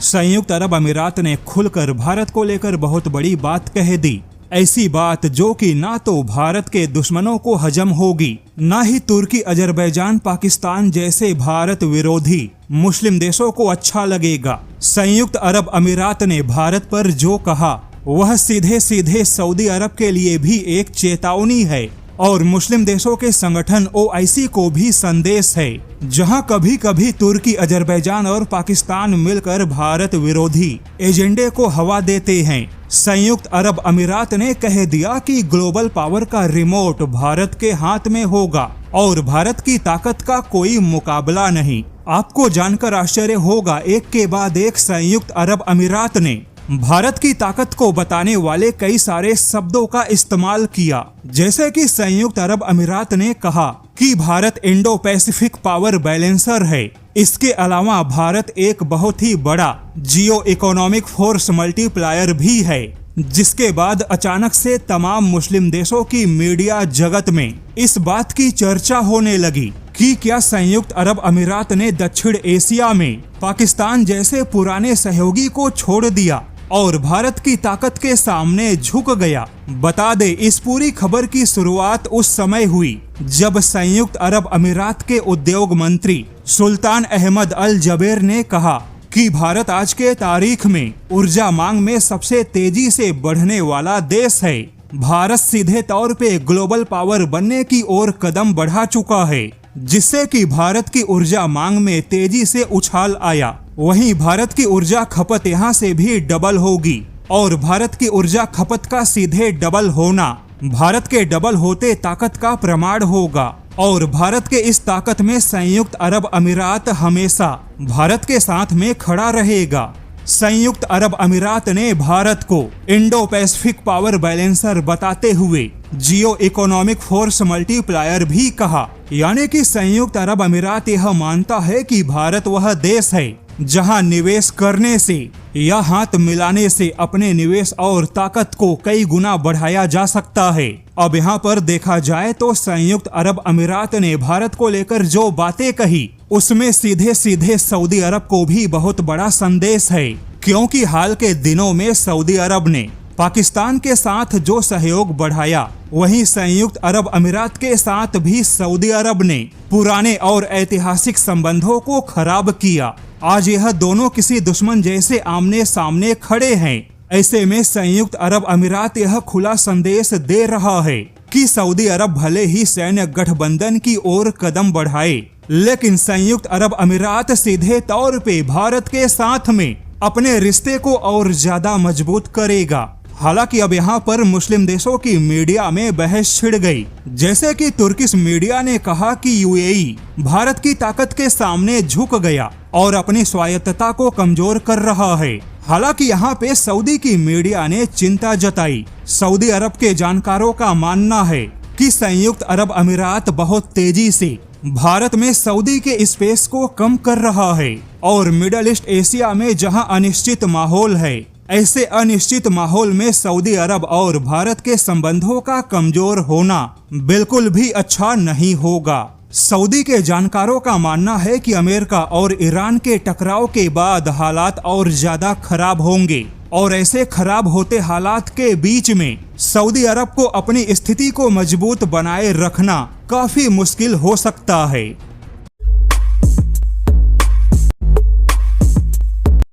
संयुक्त अरब अमीरात ने खुलकर भारत को लेकर बहुत बड़ी बात कह दी। ऐसी बात जो कि ना तो भारत के दुश्मनों को हजम होगी, ना ही तुर्की, अजरबैजान, पाकिस्तान जैसे भारत विरोधी मुस्लिम देशों को अच्छा लगेगा। संयुक्त अरब अमीरात ने भारत पर जो कहा वह सीधे सीधे सऊदी अरब के लिए भी एक चेतावनी है और मुस्लिम देशों के संगठन OIC को भी संदेश है, जहां कभी कभी तुर्की, अजरबैजान और पाकिस्तान मिलकर भारत विरोधी एजेंडे को हवा देते हैं। संयुक्त अरब अमीरात ने कह दिया कि ग्लोबल पावर का रिमोट भारत के हाथ में होगा और भारत की ताकत का कोई मुकाबला नहीं। आपको जानकर आश्चर्य होगा, एक के बाद एक संयुक्त अरब अमीरात ने भारत की ताकत को बताने वाले कई सारे शब्दों का इस्तेमाल किया। जैसे कि संयुक्त अरब अमीरात ने कहा कि Bharat Indo Pacific power balancer है। इसके अलावा भारत एक बहुत ही बड़ा जियो इकोनॉमिक फोर्स मल्टीप्लायर भी है, जिसके बाद अचानक से तमाम मुस्लिम देशों की मीडिया जगत में इस बात की चर्चा होने लगी कि क्या संयुक्त अरब अमीरात ने दक्षिण एशिया में पाकिस्तान जैसे पुराने सहयोगी को छोड़ दिया और भारत की ताकत के सामने झुक गया। बता दे, इस पूरी खबर की शुरुआत उस समय हुई जब संयुक्त अरब अमीरात के उद्योग मंत्री सुल्तान अहमद अल जबेर ने कहा कि भारत आज के तारीख में ऊर्जा मांग में सबसे तेजी से बढ़ने वाला देश है। भारत सीधे तौर पे ग्लोबल पावर बनने की ओर कदम बढ़ा चुका है, जिससे कि भारत की ऊर्जा मांग में तेजी से उछाल आया। वहीं भारत की ऊर्जा खपत यहाँ से भी डबल होगी और भारत की ऊर्जा खपत का सीधे डबल होना भारत के डबल होते ताकत का प्रमाण होगा और भारत के इस ताकत में संयुक्त अरब अमीरात हमेशा भारत के साथ में खड़ा रहेगा। संयुक्त अरब अमीरात ने भारत को इंडो पैसिफिक पावर बैलेंसर बताते हुए जियो इकोनॉमिक फोर्स मल्टीप्लायर भी कहा, यानी कि संयुक्त अरब अमीरात यह मानता है कि भारत वह देश है जहां निवेश करने से या हाथ मिलाने से अपने निवेश और ताकत को कई गुना बढ़ाया जा सकता है। अब यहाँ पर देखा जाए तो संयुक्त अरब अमीरात ने भारत को लेकर जो बातें कही उसमें सीधे सीधे सऊदी अरब को भी बहुत बड़ा संदेश है, क्योंकि हाल के दिनों में सऊदी अरब ने पाकिस्तान के साथ जो सहयोग बढ़ाया, वहीं संयुक्त अरब अमीरात के साथ भी सऊदी अरब ने पुराने और ऐतिहासिक संबंधों को खराब किया। आज यह दोनों किसी दुश्मन जैसे आमने सामने खड़े हैं। ऐसे में संयुक्त अरब अमीरात यह खुला संदेश दे रहा है कि सऊदी अरब भले ही सैन्य गठबंधन की ओर कदम बढ़ाए, लेकिन संयुक्त अरब अमीरात सीधे तौर पे भारत के साथ में अपने रिश्ते को और ज्यादा मजबूत करेगा। हालांकि अब यहाँ पर मुस्लिम देशों की मीडिया में बहस छिड़ गई। जैसे कि तुर्किश मीडिया ने कहा कि UAE भारत की ताकत के सामने झुक गया और अपनी स्वायत्तता को कमजोर कर रहा है। हालांकि यहाँ पे सऊदी की मीडिया ने चिंता जताई। सऊदी अरब के जानकारों का मानना है कि संयुक्त अरब अमीरात बहुत तेजी से भारत में सऊदी के स्पेस को कम कर रहा है और मिडल ईस्ट एशिया में जहां अनिश्चित माहौल है, ऐसे अनिश्चित माहौल में सऊदी अरब और भारत के संबंधों का कमजोर होना बिल्कुल भी अच्छा नहीं होगा। सऊदी के जानकारों का मानना है कि अमेरिका और ईरान के टकराव के बाद हालात और ज्यादा खराब होंगे और ऐसे खराब होते हालात के बीच में सऊदी अरब को अपनी स्थिति को मजबूत बनाए रखना काफी मुश्किल हो सकता है।